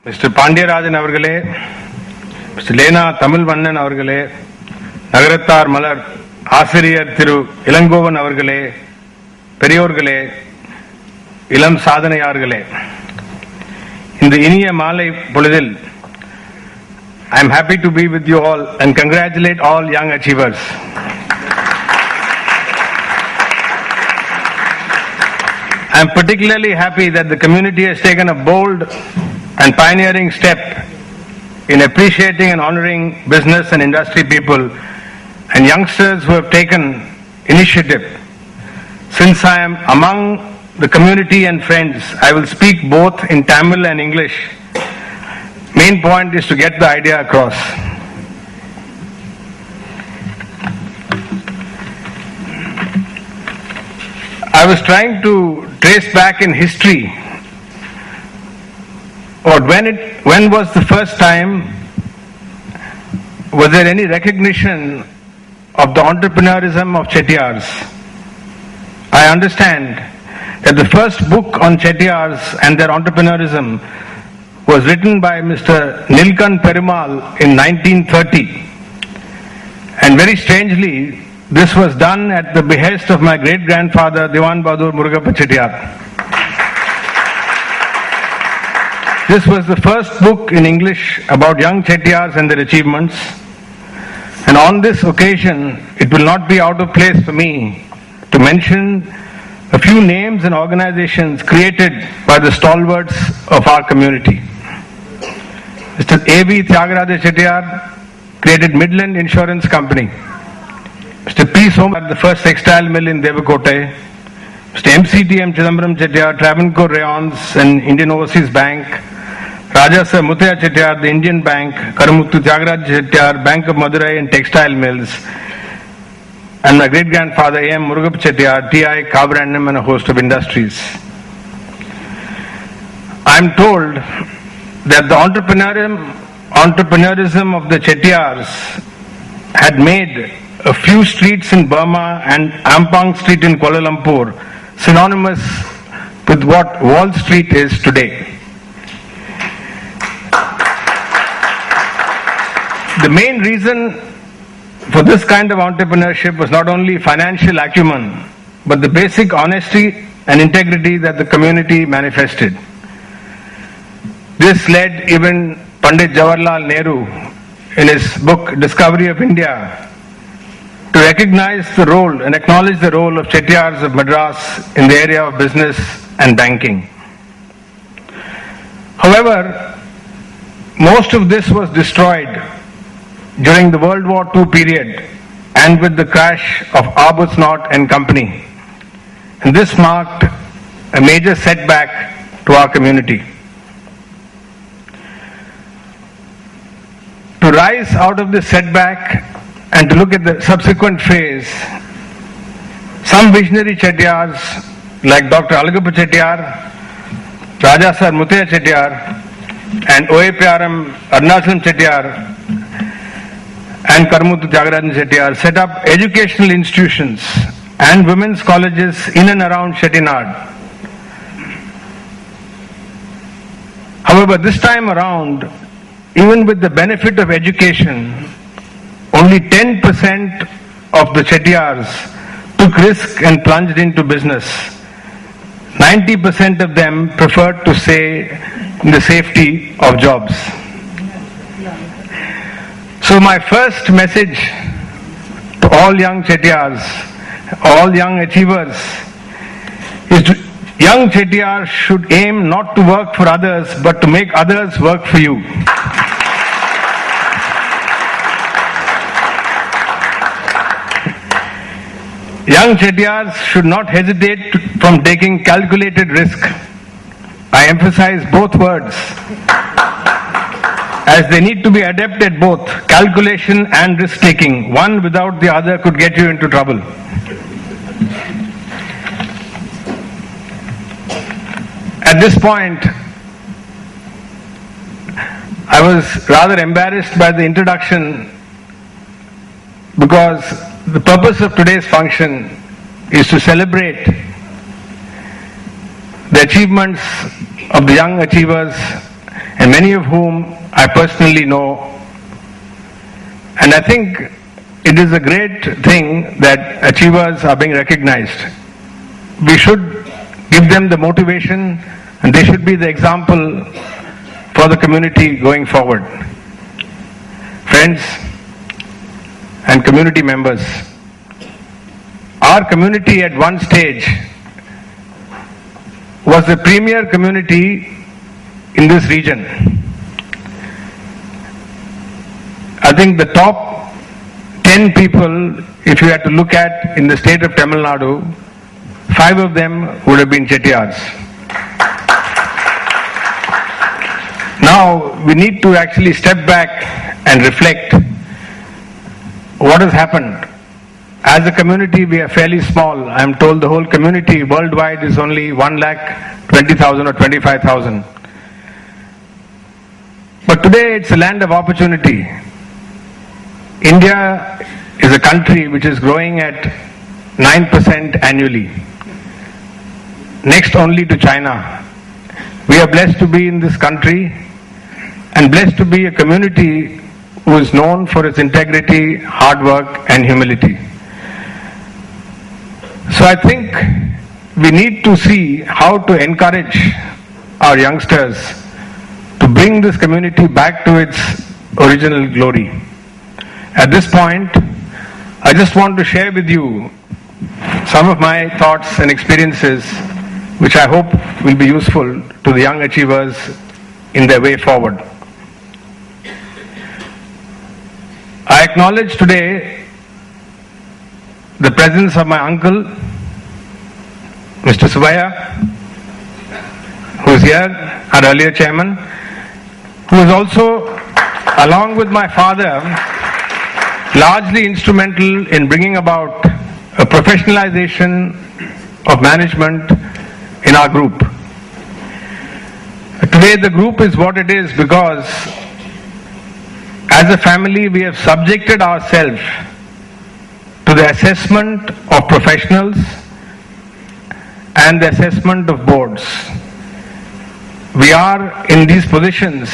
Mr. Pandiyarajan அவர்களே, Mr. Lena தமிழ்வண்ணன் அவர்களே, நகரத்தார் மலர் ஆசிரியர் திரு இளங்கோவன் அவர்களே, பெரியோர்களே, இளம் சாதனையார்களே, இந்த இனிய மாலை பொழுதில் I am happy to be with you all and congratulate all young achievers. I am particularly happy that the community has taken a bold and pioneering step in appreciating and honoring business and industry people and youngsters who have taken initiative. Since I am among the community and friends, I will speak both in Tamil and English. Main point is to get the idea across. I was trying to trace back in history or when was the first time, was there any recognition of the entrepreneurism of Chettiars? I understand that the first book on Chettiars and their entrepreneurism was written by Mr. Nilkan Perumal in 1930. And very strangely, this was done at the behest of my great-grandfather, Diwan Bahadur Murugappa Chettiar. This was the first book in English about young Chettiars and their achievements. And on this occasion, it will not be out of place for me to mention a few names and organizations created by the stalwarts of our community. Mr. A.V. Tyagaraja Chettiar created Midland Insurance Company. Mr. P. Somar, the first textile mill in Devakote. Mr. M.C.T.M. Chidambaram Chettiar, Travancore Rayons and Indian Overseas Bank. Raja Sir Mutaya Chettiar, the Indian Bank. Karamuttu Tyagaraja Chettiar, Bank of Madurai and Textile Mills. And my great-grandfather A.M. Murugappa Chettiar, T.I. Kabrandam and a host of industries. I am told that the entrepreneurism of the Chettiars had made a few streets in Burma and Ampang Street in Kuala Lumpur synonymous with what Wall Street is today. The main reason for this kind of entrepreneurship was not only financial acumen, but the basic honesty and integrity that the community manifested. This led even Pandit Jawaharlal Nehru in his book Discovery of India to recognize the role and acknowledge the role of Chettiars of Madras in the area of business and banking. However, most of this was destroyed during the World War II period and with the crash of Arbuthnot and Company. And this marked a major setback to our community. To rise out of this setback and to look at the subsequent phase, some visionary Chettiars like Dr. Alagappa Chettiar, Raja Sir Mutaya Chettiar and O.A.P.R.M. Arunachalam Chettiar and Karamuttu Tyagarajan Chettiar set up educational institutions and women's colleges in and around Chettinad. However, this time around, even with the benefit of education, only 10% of the Chettiars took risk and plunged into business. 90% of them preferred to stay in the safety of jobs. So my first message to all young Chettiars, all young achievers, is to young Chettiars should aim not to work for others, but to make others work for you. Young Chettiars should not hesitate from taking calculated risk. I emphasize both words, as they need to be adept at both calculation and risk taking. One without the other could get you into trouble. At this point, I was rather embarrassed by the introduction because the purpose of today's function is to celebrate the achievements of the young achievers and many of whom I personally know. And I think it is a great thing that achievers are being recognized. We should give them the motivation, and they should be the example for the community going forward. Friends and community members, our community at one stage was the premier community in this region. I think the top 10 people, if you had to look at in the state of Tamil Nadu, 5 of them would have been Chettiars. Now we need to actually step back and reflect what has happened. As a community, we are fairly small. I am told the whole community worldwide is only 1,20,000 or 25,000. But today it's a land of opportunity. India is a country which is growing at 9% annually, next only to China. We are blessed to be in this country and blessed to be a community who is known for its integrity, hard work and humility. So I think we need to see how to encourage our youngsters to bring this community back to its original glory. At this point, I just want to share with you some of my thoughts and experiences which I hope will be useful to the young achievers in their way forward. I acknowledge today the presence of my uncle, Mr. Subaya, who is here, our earlier chairman, who is also, along with my father, largely instrumental in bringing about a professionalization of management in our group. Today the group is what it is because as a family we have subjected ourselves to the assessment of professionals and the assessment of boards. We are in these positions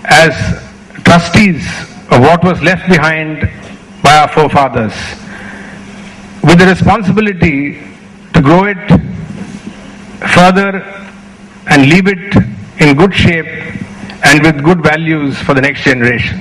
as trustees of what was left behind by our forefathers, with the responsibility to grow it further and leave it in good shape and with good values for the next generation.